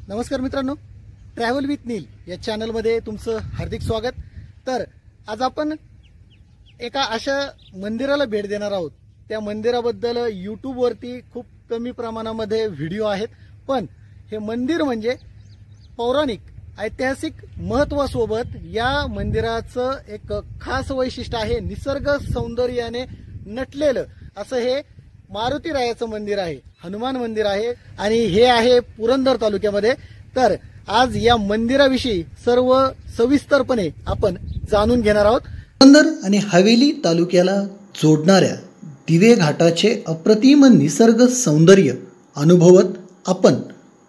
नमस्कार मित्रांनो, travel with नील या चॅनलमध्ये तुमचं हार्दिक स्वागत। तर आज आपण एका अशा मंदिराला भेट देणार आहोत। त्या मंदिराबद्दल YouTube वरती खूप कमी प्रमाणामध्ये व्हिडिओ आहेत, पण हे मंदिर म्हणजे पौराणिक ऐतिहासिक महत्त्वासोबत या मंदिराचं एक खास वैशिष्ट्य आहे। निसर्ग सौंदर्याने नटलेलं असं हे मारुती रायाचं मंदिर आहे, हनुमान मंदिर आहे आणि हे आहे पुरंदर तालुक्यामध्ये। तर आज या मंदिराविषयी सर्व सविस्तरपणे आपण जाणून घेणार आहोत। पुरंदर आणि हवेली तालुक्याला जोडणाऱ्या दिवे घाटाचे अप्रतिम निसर्ग सौंदर्य अनुभवत आपण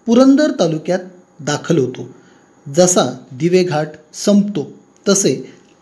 पुरंदर तालुक्यात दाखल होतो। जसा दिवे घाट संपतो तसे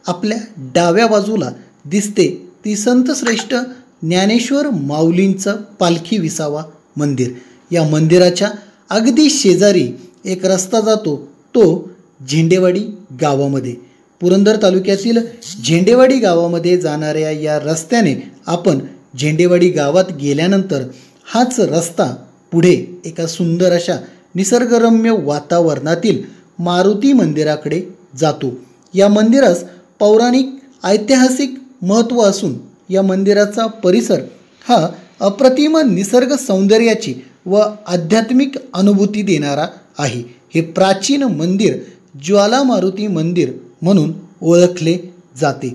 आपल्या डाव्या बाजूला दिसते ती संत श्रेष्ठ ज्ञानेश्वर माऊलींचं पालखी विसावा मंदिर। या मंदिराच्या अगदी शेजारी एक रस्ता जातो, तो झेंडेवाडी गावामध्ये। पुरंदर तालुक्यातील झेंडेवाडी गावामध्ये जाणाऱ्या या रस्त्याने आपण झेंडेवाडी गावात गेल्यानंतर हाच रस्ता पुढे एका सुंदर अशा निसर्गरम्य वातावरणातील मारुती मंदिराकडे जातो। या मंदिरास पौराणिक ऐतिहासिक महत्त्व असून या मंदिराचा परिसर हा अप्रतिम निसर्ग सौंदर्याची व आध्यात्मिक अनुभूती देणारा आहे। हे प्राचीन मंदिर ज्वाला मारुती मंदिर म्हणून ओळखले जाते।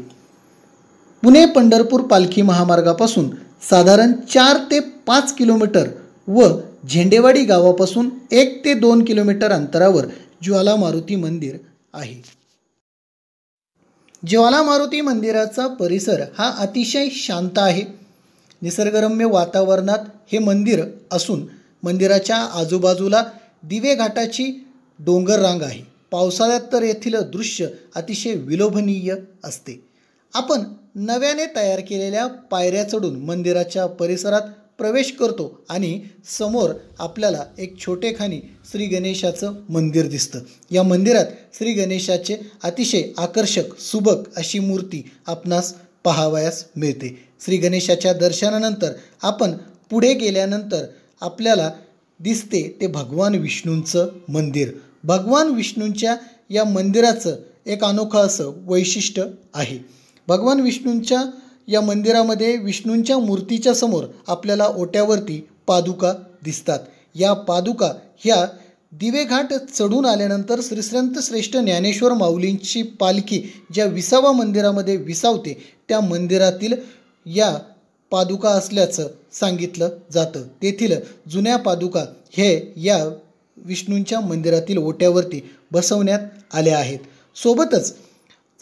पुणे पंढरपूर पालखी महामार्गापासून साधारण 4 ते 5 किलोमीटर व झेंडेवाडी गावापासून 1 ते 2 किलोमीटर अंतरावर ज्वाला मारुती मंदिर आहे। ज्वाला मारुती मंदिराचा परिसर हा अतिशय शांत आहे। निसर्गरम्य वातावरणात हे मंदिर असून मंदिराच्या आजूबाजूला दिवे घाटाची डोंगर रांग आहे। पावसाळ्यात तर येथील दृश्य अतिशय विलोभनीय असते। आपण नव्याने तयार केलेल्या पायऱ्या चढून मंदिराच्या परिसरात प्रवेश करतो आणि समोर आपल्याला एक छोटेखानी श्री गणेशाचं मंदिर दिसतं। या मंदिरात श्री गणेशाचे अतिशय आकर्षक सुबक अशी मूर्ती आपणास पाहावयास मिळते। श्री गणेशाच्या दर्शनानंतर आपण पुढे गेल्यानंतर आपल्याला दिसते ते भगवान विष्णूंचं मंदिर। भगवान विष्णूंच्या या मंदिराचं एक अनोखं असं वैशिष्ट्य आहे। भगवान विष्णूंच्या या मंदिरामध्ये विष्णूंच्या मूर्तीच्या समोर आपल्याला ओट्यावरती पादुका दिसतात। या पादुका ह्या दिवेघाट चढून आल्यानंतर श्रीसंत श्रेष्ठ ज्ञानेश्वर माऊलींची पालखी ज्या विसावा मंदिरामध्ये विसावते त्या मंदिरातील या पादुका असल्याचं सांगितलं जातं। तेथील जुन्या पादुका हे या विष्णूंच्या मंदिरातील ओट्यावरती बसवण्यात आल्या आहेत। सोबतच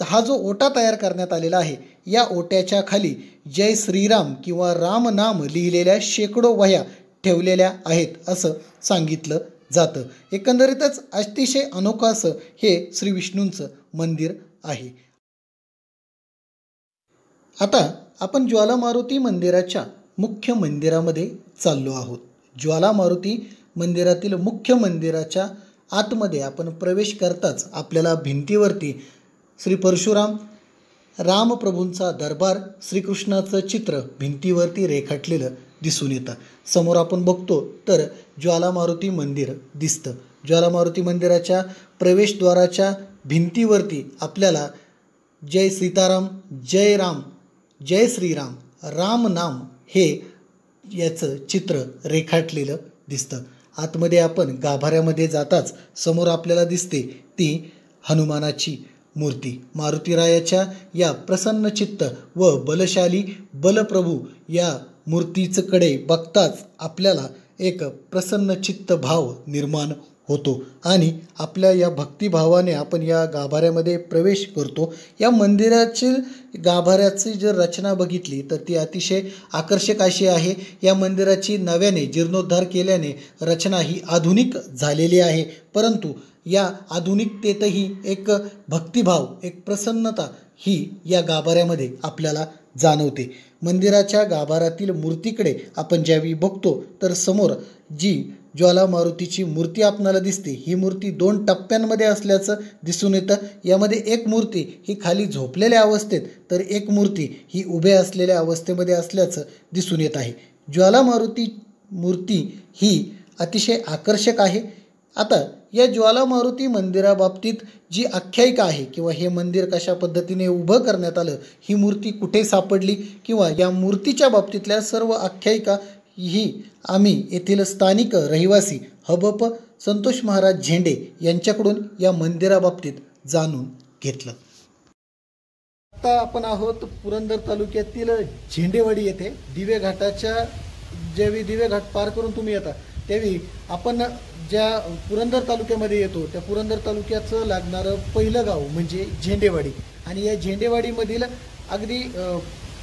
हा जो ओटा तयार करण्यात आलेला आहे, या ओट्याच्या खाली जय श्रीराम किंवा राम नाम लिहिलेल्या शेकडो वह्या ठेवलेल्या आहेत असं सांगितलं जातं। एकंदरीतच अतिशय अनोखं असं हे श्री विष्णूंचं मंदिर आहे। आता आपण ज्वाला मारुती मंदिराच्या मुख्य मंदिरामध्ये चाललो आहोत। ज्वाला मारुती मंदिरातील मुख्य मंदिराच्या आतमध्ये आपण प्रवेश करताच आपल्याला भिंतीवरती श्री परशुराम रामप्रभूंचा दरबार श्रीकृष्णाचं चित्र भिंतीवरती रेखाटलेलं दिसून येतं। समोर आपण बघतो तर ज्वाला मारुती मंदिर दिसतं। ज्वाला मारुती मंदिराच्या प्रवेशद्वाराच्या भिंतीवरती आपल्याला जय सीताराम, जय राम, जय श्रीराम, राम नाम हे याचं चित्र रेखाटलेलं दिसतं। आतमध्ये आपण गाभाऱ्यामध्ये जाताच समोर आपल्याला दिसते ती हनुमानाची मूर्ती। मारुतीरायाच्या या प्रसन्नचित्त व बलशाली बलप्रभू या मूर्तीकडे बघताच आपल्याला एक प्रसन्नचित्त भाव निर्माण होतो आणि आपल्या या भक्तिभावाने आपण या गाभाऱ्यामध्ये प्रवेश करतो। या मंदिराची गाभाऱ्याची जर रचना बघितली तर ती अतिशय आकर्षक अशी आहे। या मंदिराची नव्याने जीर्णोद्धार केल्याने रचना ही आधुनिक झालेली आहे, परंतु या आधुनिकतेतही एक भक्तिभाव, एक प्रसन्नता ही या गाभाऱ्यामध्ये आपल्याला जाणवते। मंदिराच्या गाभाऱ्यातील मूर्तीकडे आपण ज्यावेळी बघतो तर समोर जी ज्वाला मारुतीची मूर्ती आपल्याला दिसते, ही मूर्ती 2 टप्प्यांमध्ये असल्याचं दिसून येतं। यामध्ये एक मूर्ती ही खाली झोपलेल्या अवस्थेत तर एक मूर्ती ही उभ्या असलेल्या अवस्थेमध्ये असल्याचं दिसून येत आहे। ज्वाला मारुती मूर्ती ही अतिशय आकर्षक आहे आता या ज्वाला मारुती मंदिराबाबतीत जी आख्यायिका आहे किंवा हे मंदिर कशा पद्धतीने उभं करण्यात आलं, ही मूर्ती कुठे सापडली किंवा या मूर्तीच्या बाबतीतल्या सर्व आख्यायिका ही आम्ही येथील स्थानिक रहिवासी हबप संतोष महाराज झेंडे यांच्याकडून या मंदिराबाबतीत जाणून घेतलं. आता आपण आहोत पुरंदर तालुक्यातील झेंडेवाडी येथे. दिवे घाटाच्या ज्यावेळी दिवे घाट पार करून तुम्ही येता त्यावेळी आपण ज्या पुरंदर तालुक्यामध्ये येतो त्या पुरंदर तालुक्याचं लागणारं पहिलं गाव म्हणजे झेंडेवाडी. आणि या झेंडेवाडीमधील अगदी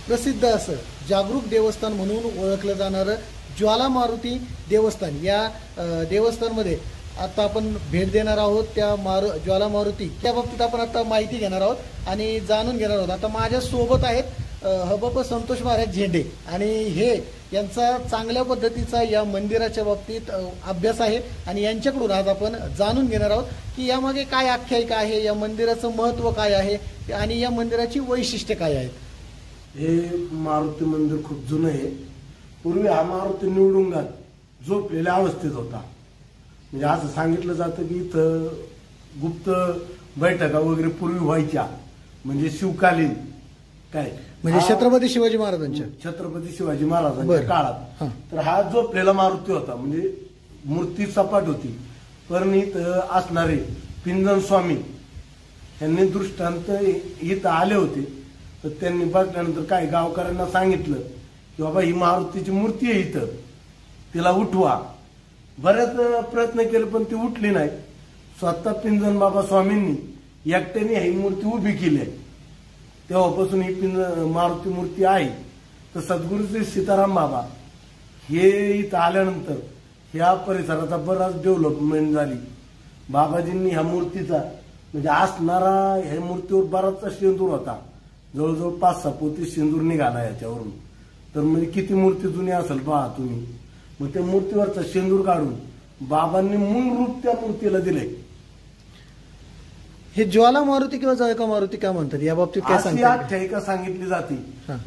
प्रसिद्ध असं जागरूक देवस्थान म्हणून ओळखलं जाणारं ज्वाला मारुती देवस्थान. या देवस्थानमध्ये आता आपण भेट देणार आहोत. त्या ज्वाला मारुती त्या बाबतीत आपण आता माहिती घेणार आहोत आणि जाणून घेणार आहोत. आता माझ्या सोबत आहेत हबप संतोष महाराज झेंडे आणि हे यांचा चांगल्या पद्धतीचा या मंदिराच्या बाबतीत अभ्यास आहे आणि यांच्याकडून आज आपण जाणून घेणार आहोत की यामागे काय आख्यायिका आहे, या मंदिराचं महत्त्व काय आहे आणि या मंदिराची वैशिष्ट्ये काय आहेत. हे मारुती मंदिर खूप जुनं आहे. पूर्वी हा मारुती निवडुंगात झोपलेल्या अवस्थेत होता. म्हणजे असं सांगितलं जातं की इथं गुप्त बैठका वगैरे पूर्वी व्हायच्या, म्हणजे शिवकालीन काय म्हणजे छत्रपती शिवाजी महाराजांच्या छत्रपती शिवाजी महाराजांच्या काळात. तर हा झोपलेला मारुती होता, म्हणजे मूर्ती सपाट होती. पण इथं असणारे पिंजन स्वामी यांनी दृष्टांत इथं आले होते. तर त्यांनी बघल्यानंतर काय गावकऱ्यांना सांगितलं की बाबा ही मारुतीची मूर्ती आहे इथं, तिला उठवा. बरेच प्रयत्न केले पण ती उठली नाही. स्वतः पिंजन बाबा स्वामींनी एकट्याने ही मूर्ती उभी केली आहे. तेव्हापासून ही मारुती मूर्ती आहे. तर सद्गुरूचे सीताराम बाबा हे इथं आल्यानंतर ह्या परिसराचा बराच डेव्हलपमेंट झाली. बाबाजींनी ह्या मूर्तीचा म्हणजे असणारा ह्या मूर्तीवर बराचसा शेंदूर होता. जवळजवळ 5-6 पोती शेंदूर निघाला याच्यावरून. तर म्हणजे किती मूर्ती जुनी असेल पहा तुम्ही. मग त्या मूर्तीवरचा शेंदूर काढून बाबांनी मूळ रूप त्या मूर्तीला दिले. हे ज्वाला मारुती किंवा जळका मारुती काय म्हणतात या बाबतीत काय सांगतात? आख्यायिका सांगितली जाते.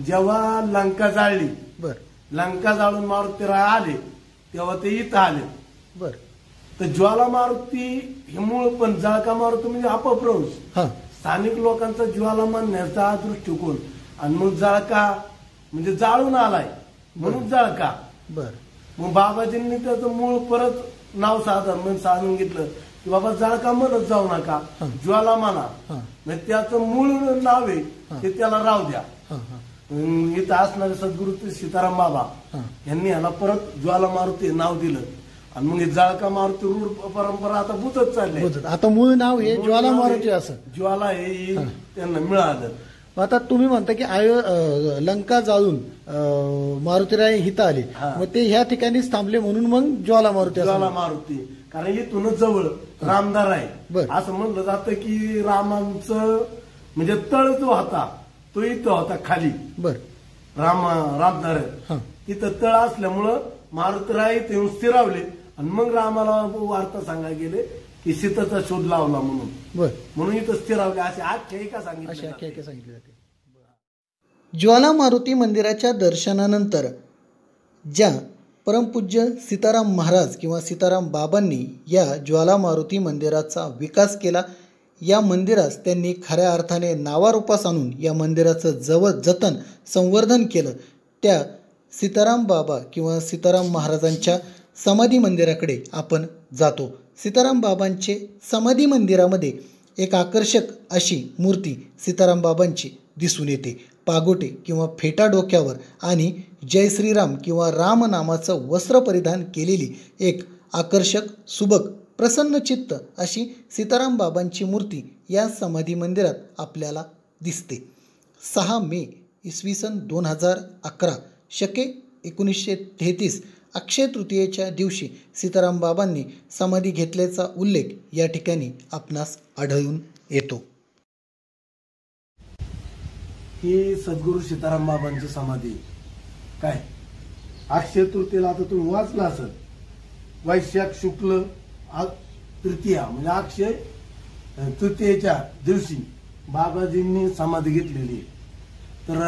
जेव्हा लंका जाळली, लंका जाळून मारुतीराय आले तेव्हा ते इथं आले. बर तर ज्वाला मारुती हे मूळ, पण जळका मारुती म्हणजे अपभ्रंश. स्थानिक लोकांचा ज्वाला मानण्याचा दृष्टिकोन. आणि मग जळका म्हणजे जाळून आलाय म्हणून जळका. बर मग बाबाजींनी त्याचं मूळ परत नाव साधन सांगितलं की बाबा जळका म्हणत जाऊ नका, ज्वाला म्हणा. म्हणजे त्याचं मूळ नाव आहे ते त्याला राहू द्या. इथं असणारे सद्गुरू सीताराम बाबा यांनी ह्याला परत ज्वाला मारुती नाव दिलं. आणि मग जळका मारुती रूढ परंपरा आता बुतच चालली. आता मूळ नाव हे ज्वाला मारुती असं ज्वाला हे त्यांना मिळालं. आता तुम्ही म्हणता की लंका जाळून मारुतीराय हित आले, मग ते ह्या ठिकाणीच थांबले म्हणून मग ज्वाला मारुती. ज्वाला मारुती कारण इथूनच जवळ रामदार आहे. असं म्हणलं जातं की रामांचं म्हणजे तळ जो होता तो इथं होता खाली. बर रामदार तिथं तळ असल्यामुळं मारुतीराय इथे येऊन स्थिरावले. आणि मग रामाला वार्ता सांगायला गेले की सीतेचा शोध लावला म्हणून. बर म्हणून इथं स्थिरावले अशी आख्यायिका सांगितली जाते. ज्वाला मारुती मंदिराच्या दर्शनानंतर ज्या परमपूज्य सीताराम महाराज किंवा सीताराम बाबांनी या ज्वाला मारुती मंदिराचा विकास केला, या मंदिरास त्यांनी खऱ्या अर्थाने नावारूपास आणून या मंदिराचं जतन संवर्धन केलं. त्या सीताराम बाबा किंवा सीताराम महाराजांच्या समाधी मंदिराकडे आपण जातो. सीताराम बाबांचे समाधी मंदिरामध्ये एक आकर्षक अशी मूर्ती सीताराम बाबांची दिसून येते. पागोटे किंवा फेटा डोक्यावर आणि जय श्रीराम किंवा राम नामाचं वस्त्र परिधान केलेली एक आकर्षक, सुबक, प्रसन्नचित्त अशी सीताराम बाबांची मूर्ती या समाधी मंदिरात आपल्याला दिसते. 6 मे इसवी सन 2011 शके 1933 अक्षय तृतीयेच्या दिवशी सीताराम बाबांनी समाधी घेतल्याचा उल्लेख या ठिकाणी आपणास आढळून येतो. ही सद्गुरू सीताराम बाबांची समाधी काय अक्षय तृतीयेला आता तुम्ही वाचला असेल, वैशाख शुक्ल तृतीया म्हणजे अक्षय तृतीयेच्या दिवशी बाबाजींनी समाधी घेतलेली. तर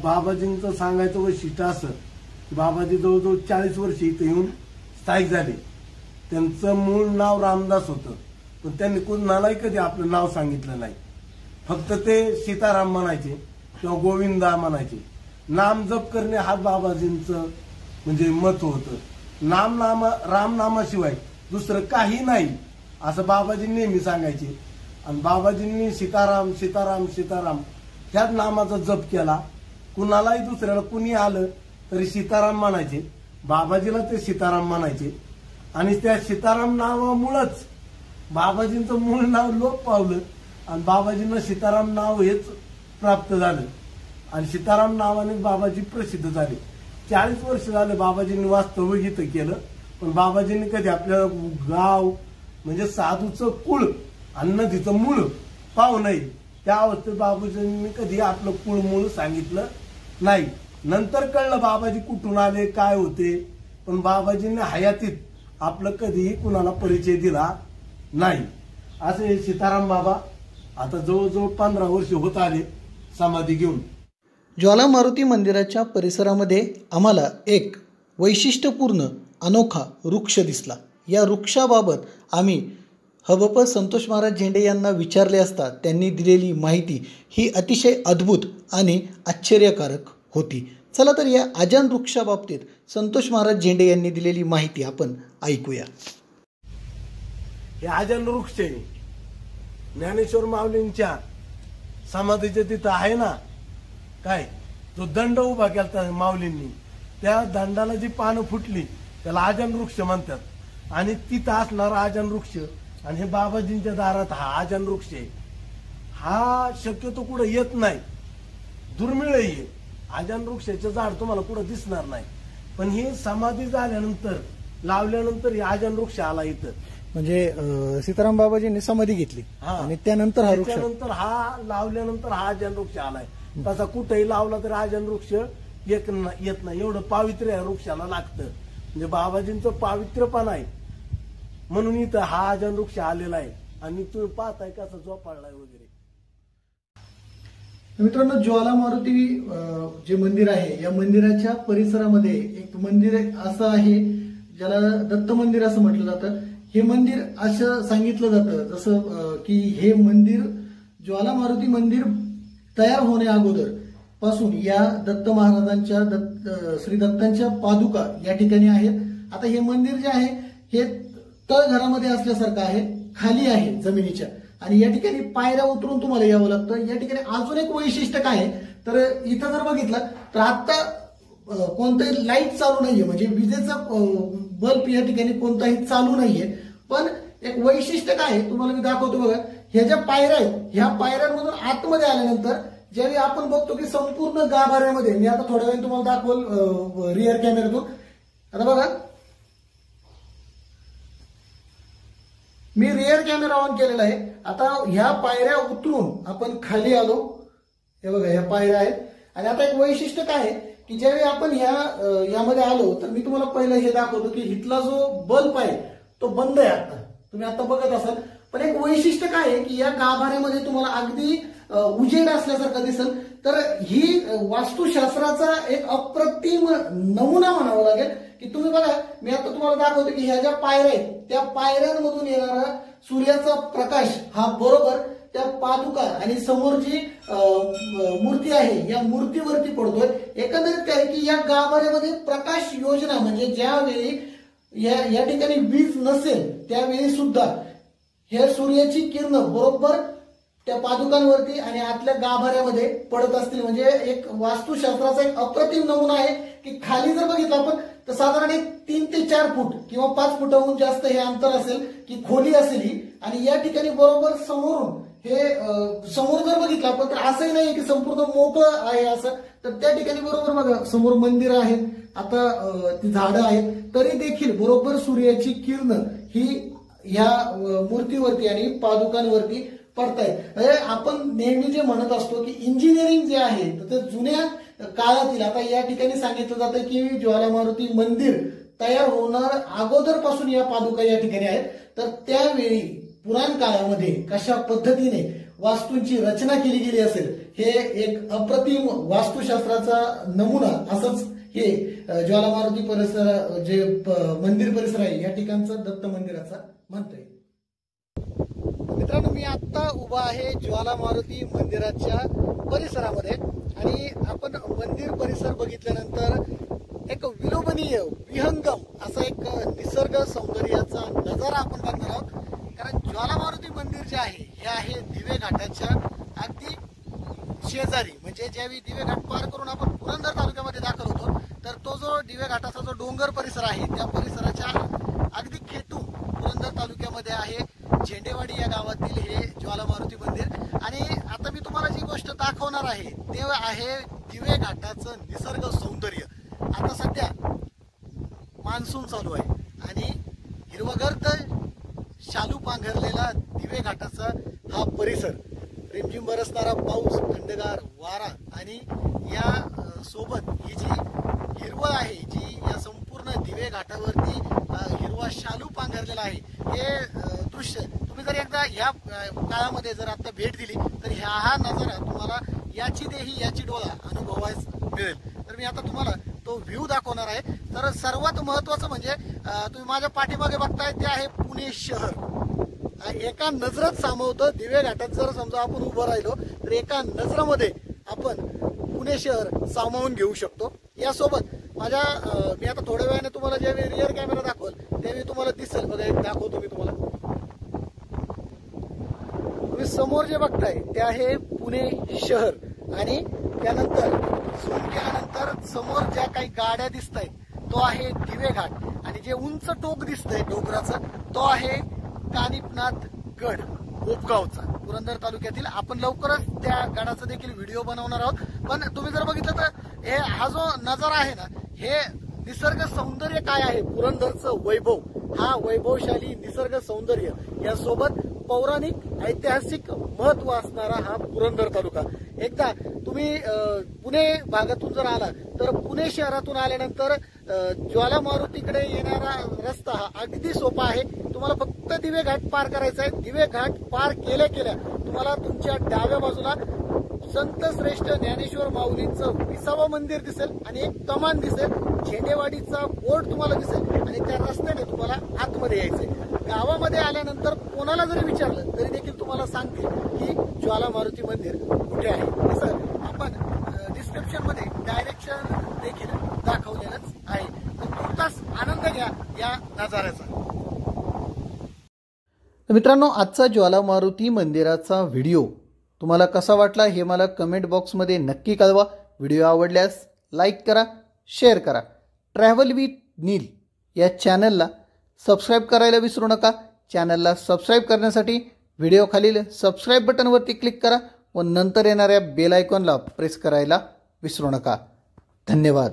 बाबाजींचं सांगायचं वैशिष्ट्य असं की बाबाजी जवळजवळ 40 वर्ष इथे येऊन स्थायिक झाले. त्यांचं मूळ नाव रामदास होतं, पण त्यांनी कुणालाही कधी आपलं नाव सांगितलं नाही. फक्त ते सीताराम म्हणायचे किंवा गोविंदा म्हणायचे. नाम जप करणे हा बाबाजींचं म्हणजे मत होतं. रामनामाशिवाय दुसरं काही नाही असं बाबाजी नेहमी सांगायचे. आणि बाबाजींनी सीताराम सीताराम सीताराम ह्याच नामाचा जप केला. कुणालाही दुसऱ्याला कुणी आलं तरी सीताराम म्हणायचे, बाबाजीला ते सीताराम म्हणायचे. आणि त्या सीताराम नावामुळंच बाबाजींचं मूळ नाव लोप पावलं आणि बाबाजींना सीताराम नाव हेच प्राप्त झालं. आणि सीताराम नावाने बाबाजी प्रसिद्ध झाले. 40 वर्ष झाले बाबाजींनी वास्तव्य इथं केलं, पण बाबाजींनी कधी आपल्या गाव म्हणजे साधूचं कुळ आणि नदीचं मूळ पाहू नये. त्या अवस्थेत बाबाजींनी कधी आपलं कुळ मूळ सांगितलं नाही. नंतर कळलं बाबाजी कुठून आले काय होते, पण बाबाजींनी हयातीत आपलं कधीही कुणाला परिचय दिला नाही. असे सीताराम बाबा आता जवळजवळ 15 वर्ष होत आले समाधी घेऊन. ज्वाला मारुती मंदिराच्या परिसरामध्ये आम्हाला एक वैशिष्ट्यपूर्ण अनोखा वृक्ष दिसला. या वृक्षाबाबत आम्ही हबप संतोष महाराज झेंडे यांना विचारले असता त्यांनी दिलेली माहिती ही अतिशय अद्भुत आणि आश्चर्यकारक होती. चला तर या आजान वृक्षाबाबतीत संतोष महाराज झेंडे यांनी दिलेली माहिती आपण ऐकूया. हे आजान वृक्ष आहे, ज्ञानेश्वर माऊलींच्या समाधीच्या तिथं आहे ना, काय जो दंड उभा केला माऊलींनी, त्या दंडाला जी पानं फुटली त्याला आजान वृक्ष म्हणतात. आणि तिथं असणारा आजान वृक्ष आणि हे बाबाजींच्या दारात हा आजान वृक्ष आहे. हा शक्यतो कुठं येत नाही, दुर्मिळ आहे. आजान वृक्षाचं झाड तुम्हाला कुठं दिसणार नाही, पण हे समाधी झाल्यानंतर लावल्यानंतर हे आजान वृक्ष आला इथं. म्हणजे सीताराम बाबाजींनी समाधी घेतली आणि त्यानंतर हा वृक्ष, त्यानंतर हा लावल्यानंतर हा आजान वृक्ष आलाय. तसा कुठेही लावला तर आजान वृक्ष येत नाही. एवढं पावित्र्य या वृक्षाला लागतं, म्हणजे बाबाजींचं पावित्र्यपण आहे म्हणून इथं हा आजान वृक्ष आलेला आहे. आणि तुम्ही पाहताय कसा झोपाळलाय वगैरे. मित्रांनो, ज्वाला मारुती जे मंदिर आहे या मंदिराच्या परिसरामध्ये एक मंदिर असं आहे ज्याला दत्त मंदिर असं म्हटलं जातं. हे मंदिर असं सांगितलं जातं जसं की हे मंदिर ज्वाला मारुती मंदिर तयार होण्या अगोदर पासून या दत्त महाराजांच्या श्री दत्तांच्या पादुका या ठिकाणी आहेत. आता हे मंदिर जे आहे हे तळघरामध्ये असल्यासारखं आहे, खाली आहे जमिनीच्या, आणि या ठिकाणी पायऱ्या उतरून तुम्हाला यावं लागतं. या ठिकाणी अजून एक वैशिष्ट्य काय आहे तर इथं जर बघितलं तर आता कोणताही लाईट चालू नाहीये, म्हणजे विजेचा बल्ब या ठिकाणी कोणताही चालू नाहीये. पण एक वैशिष्ट्य काय आहे तुम्हाला मी दाखवतो बघा. ह्या ज्या पायऱ्या आहेत ह्या पायऱ्यांमधून आतमध्ये आल्यानंतर ज्यावेळी आपण बघतो की संपूर्ण गाभाऱ्यामध्ये, मी आता थोड्या वेळ तुम्हाला दाखवल रिअर कॅमेऱ्यातून. आता बघा मी रिअर कॅमेरा ऑन केलेला आहे. आता ह्या पायऱ्या उतरून आपण खाली आलो, हे बघा ह्या पायऱ्या आहेत. आणि आता एक वैशिष्ट्य काय आहे की ज्यावेळी आपण यामध्ये आलो तर मी तुम्हाला पहिलं हे दाखवतो की इथला जो बल्ब आहे तो बंद आहे. आता तुम्ही आता बघत असाल, पण एक वैशिष्ट्य काय आहे की या गाभाऱ्यामध्ये तुम्हाला अगदी उजेड असल्यासारखं दिसेल. तर ही वास्तुशास्त्राचा एक अप्रतिम नमुना म्हणावा लागेल की तुम्ही बघा, मी आता तुम्हाला दाखवतो की ह्या ज्या पायऱ्या आहेत त्या पायऱ्यांमधून येणारा सूर्याचा प्रकाश हा बरोबर त्या पादुका आणि समोर जी मूर्ती आहे या मूर्तीवरती पडतोय. एकंदरीत काय की या गाभाऱ्यामध्ये प्रकाश योजना म्हणजे ज्यावेळी या ठिकाणी वीज नसेल त्यावेळी सुद्धा ह्या सूर्याची किरण बरोबर त्या पादुकांवरती आणि आतल्या गाभाऱ्यामध्ये पडत असतील. म्हणजे एक वास्तुशास्त्राचा एक अप्रतिम नमुना आहे की खाली जर बघितलं आपण तर साधारण एक 3 ते 4 फूट किंवा 5 फुटाहून जास्त हे अंतर असेल की खोली असेल ही. आणि या ठिकाणी बरोबर समोरून हे समोर जर बघितलं आपण तर असंही नाही की संपूर्ण मोकळं आहे असं, तर त्या ठिकाणी बरोबर बघा समोर मंदिर आहेत, आता ती झाडं आहेत, तरी देखील बरोबर सूर्याची किरण ही ह्या मूर्तीवरती आणि पादुकांवरती पडतायत. आपण नेहमी जे म्हणत असतो की इंजिनिअरिंग जे आहे तर जुन्या काळातील, आता या ठिकाणी सांगितलं जातं की ज्वाला मारुती मंदिर तयार होणार अगोदरपासून या पादुका या ठिकाणी आहेत. तर त्यावेळी पुराण काळामध्ये कशा पद्धतीने वास्तूंची रचना केली गेली असेल हे एक अप्रतिम वास्तुशास्त्राचा नमुना असंच हे ज्वाला मारुती परिसर जे मंदिर परिसर आहे या ठिकाणचं दत्त मंदिराचा म्हणता येईल. मित्रांनो, मी आता उभा आहे ज्वाला मारुती मंदिराच्या परिसरामध्ये आणि आपण मंदिर परिसर बघितल्यानंतर एक विलोभनीय विहंगम असा एक निसर्ग सौंदर्याचा नजारा आपण बघणार आहोत. कारण ज्वाला मारुती मंदिर जे आहे हे आहे दिवे घाटाच्या अगदी शेजारी. म्हणजे ज्यावेळी दिवे घाट पार करून आपण पुरंदर तालुक्यामध्ये दाखल होतो तर तो जो दिवे घाटाचा जो डोंगर परिसर आहे त्या परिसराच्या अगदी खेटून पुरंदर तालुक्यामध्ये आहे झेंडेवाडी या गावातील हे ज्वाला मारुती मंदिर. आणि आता मी तुम्हाला जी गोष्ट दाखवणार आहे ते आहे दिवे घाटाचं निसर्ग सौंदर्य. आता सध्या मान्सून चालू आहे आणि हिरवगर्द शालू पांघरलेला दिवे घाटाचा हा परिसर, रिमझिम बरसणारा पाऊस, थंडगार वारा आणि या सोबत ही जी हिरवळ आहे जी या संपूर्ण दिवे घाटावरती हिरवा शालू पांघरलेला आहे हे दृश्य तुम्ही जर एकदा ह्या काळामध्ये जर आता भेट दिली तर हा नजारा तुम्हाला याची देही याची डोळा अनुभवायच मिळेल. तर मी आता तुम्हाला तो व्ह्यू दाखवणार आहे. तर सर्वात महत्वाचं म्हणजे तुम्ही माझ्या पाठीमागे बघताय ते आहे पुणे शहर. एका नजरात सामावतं. दिवे घाटात जर समजा आपण उभं राहिलो तर एका नजरामध्ये आपण पुणे शहर सामावून घेऊ शकतो. यासोबत माझ्या मी आता थोड्या वेळाने तुम्हाला ज्यावेळी रिअर कॅमेरा दाखवल त्यावेळी तुम्हाला दिसेल. बघा, एक दाखवतो मी तुम्हाला. तुम्ही समोर जे बघताय ते आहे पुणे शहर आणि त्यानंतर झूम केल्यानंतर समोर ज्या काही गाड्या दिसत आहेत तो आहे दिवे घाट आणि जे उंच टोक दिसतंय डोंगराचं तो आहे कानिपनाथ गड उपगावचा पुरंदर तालुक्यातील. आपण लवकरच त्या गडाचा देखील व्हिडिओ बनवणार आहोत. पण तुम्ही जर बघितलं तर हा जो नजारा आहे ना हे निसर्ग सौंदर्य काय आहे पुरंदरचं वैभव, हा वैभवशाली निसर्ग सौंदर्य यासोबत पौराणिक ऐतिहासिक महत्व असणारा हा पुरंदर तालुका. एकदा तुम्ही पुणे भागातून जर आला तर पुणे शहरातून आल्यानंतर ज्वाला मारुतीकडे येणारा रस्ता हा अगदी सोपा आहे. तुम्हाला फक्त दिवे घाट पार करायचा आहे. दिवे घाट पार केल्या केल्या तुम्हाला तुमच्या डाव्या बाजूला संत श्रेष्ठ ज्ञानेश्वर माऊलींचं 20वं मंदिर दिसेल आणि एक कमान दिसेल. झेंडेवाडीचा बोर्ड तुम्हाला दिसेल आणि त्या रस्त्याने तुम्हाला आतमध्ये यायचंय. गावामध्ये आल्यानंतर कोणाला जरी विचारलं तरी देखील तुम्हाला सांगतील की ज्वाला मारुती मंदिर कुठे आहे. तसं आपण डिस्क्रिप्शन मध्ये डायरेक्शन देखील दाखवलेलंच आहे. तर तुर्तास आनंद घ्या या नजाऱ्याचा. मित्रांनो, आजचा ज्वाला मारुती मंदिराचा व्हिडिओ तुम्हाला कसा वाटला हे मला कमेंट बॉक्समध्ये नक्की कळवा. व्हिडिओ आवडल्यास लाईक करा, शेअर करा. ट्रॅव्हल विथ नील या चॅनलला सबस्क्राईब करायला विसरू नका. चॅनलला सबस्क्राईब करण्यासाठी व्हिडिओ खालील सबस्क्राईब बटनवरती क्लिक करा व नंतर येणाऱ्या बेल आयकॉनला प्रेस करायला विसरू नका. धन्यवाद.